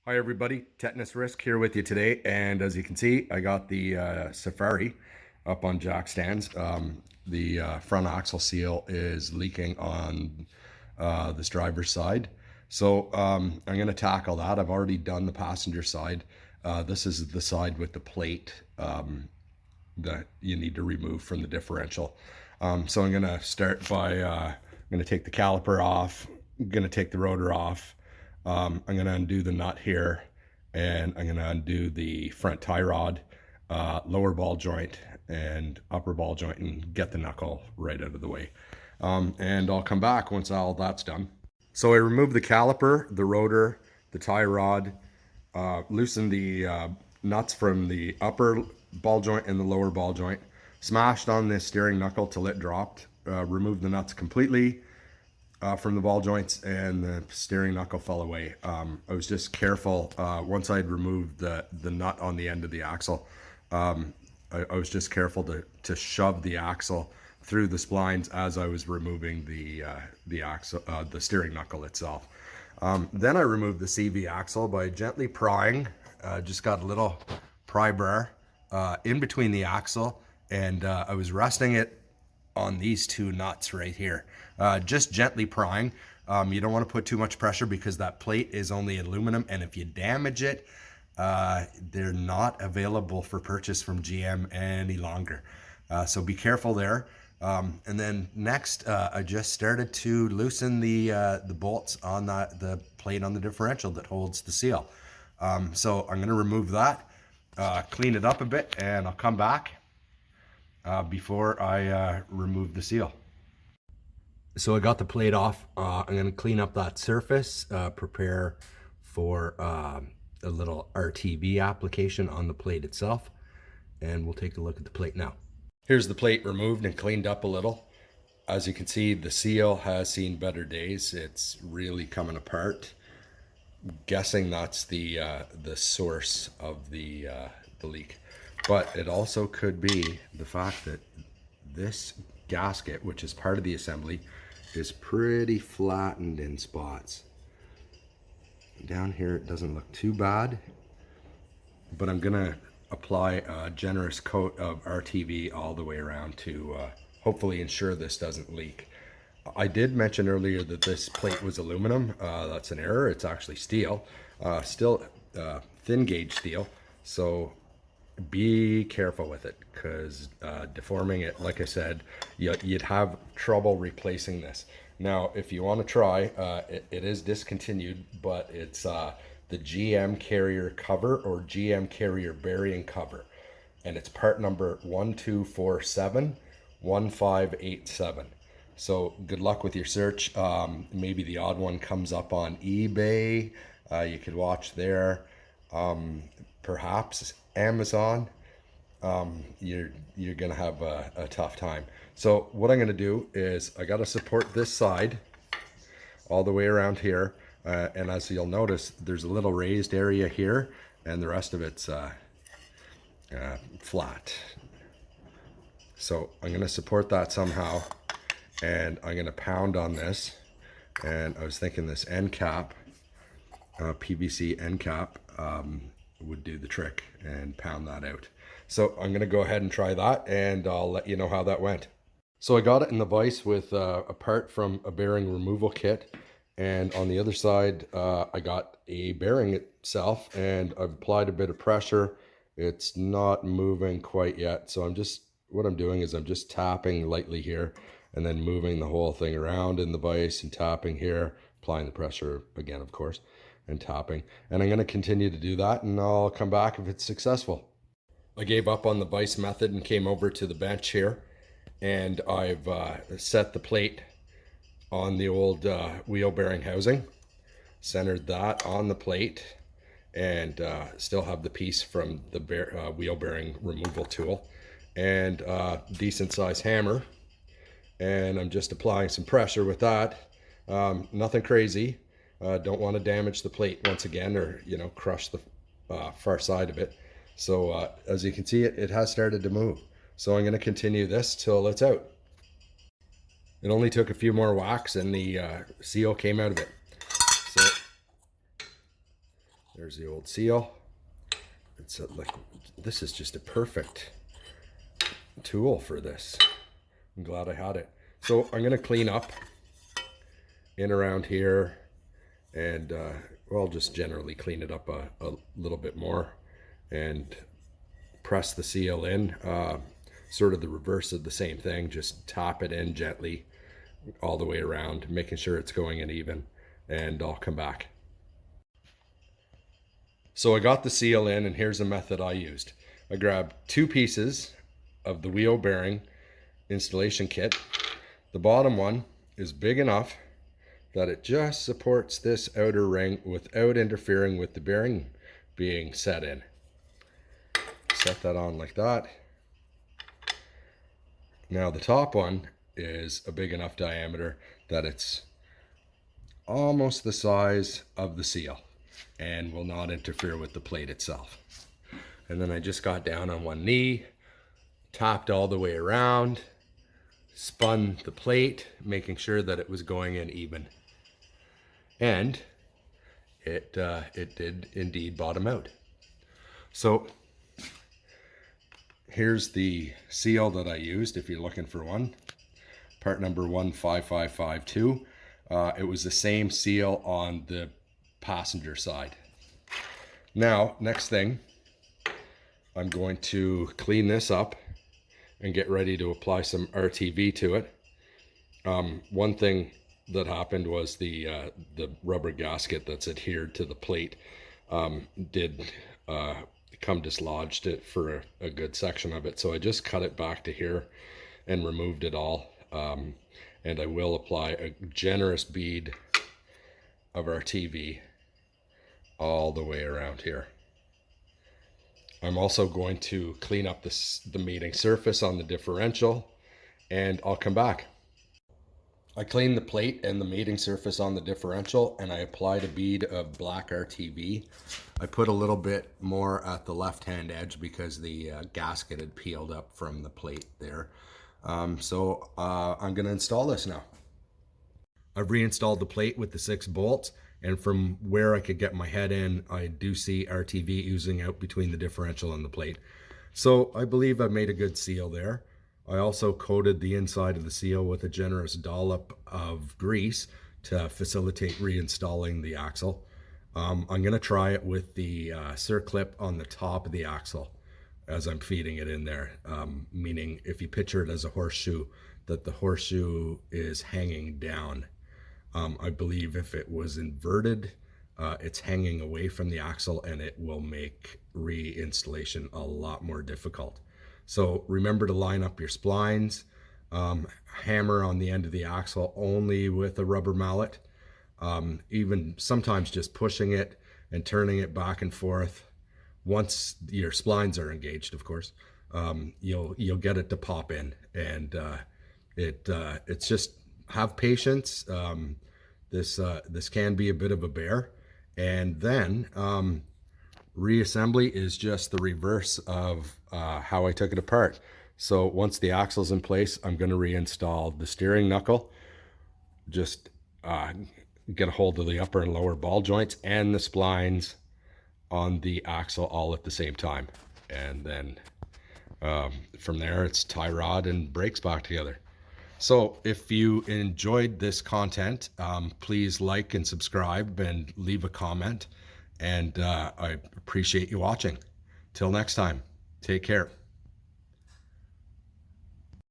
Hi everybody, Tetanus Risk here with you today, and as you can see I got the Safari up on jack stands. The front axle seal is leaking on this driver's side, so I'm going to tackle that. I've already done the passenger side. This is the side with the plate that you need to remove from the differential. So I'm going to start by I'm going to take the caliper off, I'm going to take the rotor off. I'm going to undo the nut here, and I'm going to undo the front tie rod, lower ball joint and upper ball joint, and get the knuckle right out of the way. And I'll come back once all that's done. So I removed the caliper, the rotor, the tie rod, loosened the nuts from the upper ball joint and the lower ball joint, smashed on this steering knuckle till it dropped, removed the nuts completely from the ball joints, and the steering knuckle fell away. I was just careful once I'd removed the nut on the end of the axle. I was just careful to shove the axle through the splines as I was removing the axle, the steering knuckle itself. Then I removed the CV axle by gently prying. Just got a little pry bar in between the axle, and I was resting it on these two nuts right here, just gently prying. You don't want to put too much pressure because that plate is only aluminum, and if you damage it, they're not available for purchase from GM any longer. So be careful there. And then next, I just started to loosen the bolts on the plate on the differential that holds the seal. So I'm going to remove that, clean it up a bit, and I'll come back before I remove the seal. So I got the plate off. I'm going to clean up that surface, prepare for a little RTV application on the plate itself, and we'll take a look at the plate now. Here's the plate removed and cleaned up a little. As you can see, the seal has seen better days. It's really coming apart. Guessing that's the source of the leak. But it also could be the fact that this gasket, which is part of the assembly, is pretty flattened in spots. Down here it doesn't look too bad, but I'm gonna apply a generous coat of RTV all the way around to hopefully ensure this doesn't leak. I did mention earlier that this plate was aluminum. That's an error. It's actually steel, still thin gauge steel. So be careful with it, because deforming it, like I said, you'd have trouble replacing this. Now, if you want to try, it is discontinued, but it's the GM carrier cover or GM carrier bearing cover, and it's part number 12471587. So good luck with your search. Maybe the odd one comes up on eBay. You could watch there. Perhaps Amazon. You're gonna have a tough time. So what I'm gonna do is I gotta support this side all the way around here, and as you'll notice, there's a little raised area here, and the rest of it's flat. So I'm gonna support that somehow, and I'm gonna pound on this. And I was thinking this end cap, PVC end cap, would do the trick, and pound that out. So I'm gonna go ahead and try that, and I'll let you know how that went. So I got it in the vise with a part from a bearing removal kit, and on the other side I got a bearing itself, and I've applied a bit of pressure. It's not moving quite yet, so what I'm doing is I'm just tapping lightly here, and then moving the whole thing around in the vise and tapping here, applying the pressure again, of course, and tapping. And I'm going to continue to do that, and I'll come back if it's successful. I gave up on the vise method and came over to the bench here, and I've set the plate on the old wheel bearing housing, centered that on the plate, and still have the piece from the wheel bearing removal tool, and decent size hammer, and I'm just applying some pressure with that. Nothing crazy. Don't want to damage the plate once again, or crush the far side of it. So as you can see, it has started to move. So I'm going to continue this till it's out. It only took a few more whacks and the seal came out of it. So There's the old seal. It's like, this is just a perfect tool for this. I'm glad I had it. So I'm gonna clean up in around here, and well, just generally clean it up a little bit more, and press the seal in, sort of the reverse of the same thing. Just tap it in gently all the way around, making sure it's going in even, and I'll come back. So I got the seal in, and here's the method I used. I grabbed 2 pieces of the wheel bearing installation kit. The bottom one is big enough that it just supports this outer ring without interfering with the bearing being set in. Set that on like that. Now the top one is a big enough diameter that it's almost the size of the seal and will not interfere with the plate itself. And then I just got down on one knee, tapped all the way around, spun the plate, making sure that it was going in even. And it did indeed bottom out. So here's the seal that I used if you're looking for one. Part number 15552. It was the same seal on the passenger side. Now, next thing, I'm going to clean this up and get ready to apply some RTV to it. One thing that happened was the rubber gasket that's adhered to the plate did come dislodged it for a good section of it. So I just cut it back to here and removed it all. And I will apply a generous bead of RTV all the way around here. I'm also going to clean up the mating surface on the differential, and I'll come back. I cleaned the plate and the mating surface on the differential, and I applied a bead of black RTV. I put a little bit more at the left-hand edge because the gasket had peeled up from the plate there. So I'm going to install this now. I've reinstalled the plate with the 6 bolts, and from where I could get my head in, I do see RTV oozing out between the differential and the plate. So I believe I've made a good seal there. I also coated the inside of the seal with a generous dollop of grease to facilitate reinstalling the axle. I'm going to try it with the circlip on the top of the axle as I'm feeding it in there, meaning if you picture it as a horseshoe, that the horseshoe is hanging down. I believe if it was inverted, it's hanging away from the axle, and it will make reinstallation a lot more difficult. So remember to line up your splines, hammer on the end of the axle only with a rubber mallet, even sometimes just pushing it and turning it back and forth. Once your splines are engaged, of course, you'll get it to pop in, and it's just have patience. This can be a bit of a bear, and then reassembly is just the reverse of how I took it apart. So once the axle's in place, I'm going to reinstall the steering knuckle, just get a hold of the upper and lower ball joints and the splines on the axle all at the same time. And then from there, it's tie rod and brakes back together. So if you enjoyed this content, please like and subscribe and leave a comment. And I appreciate you watching. Till next time, take care.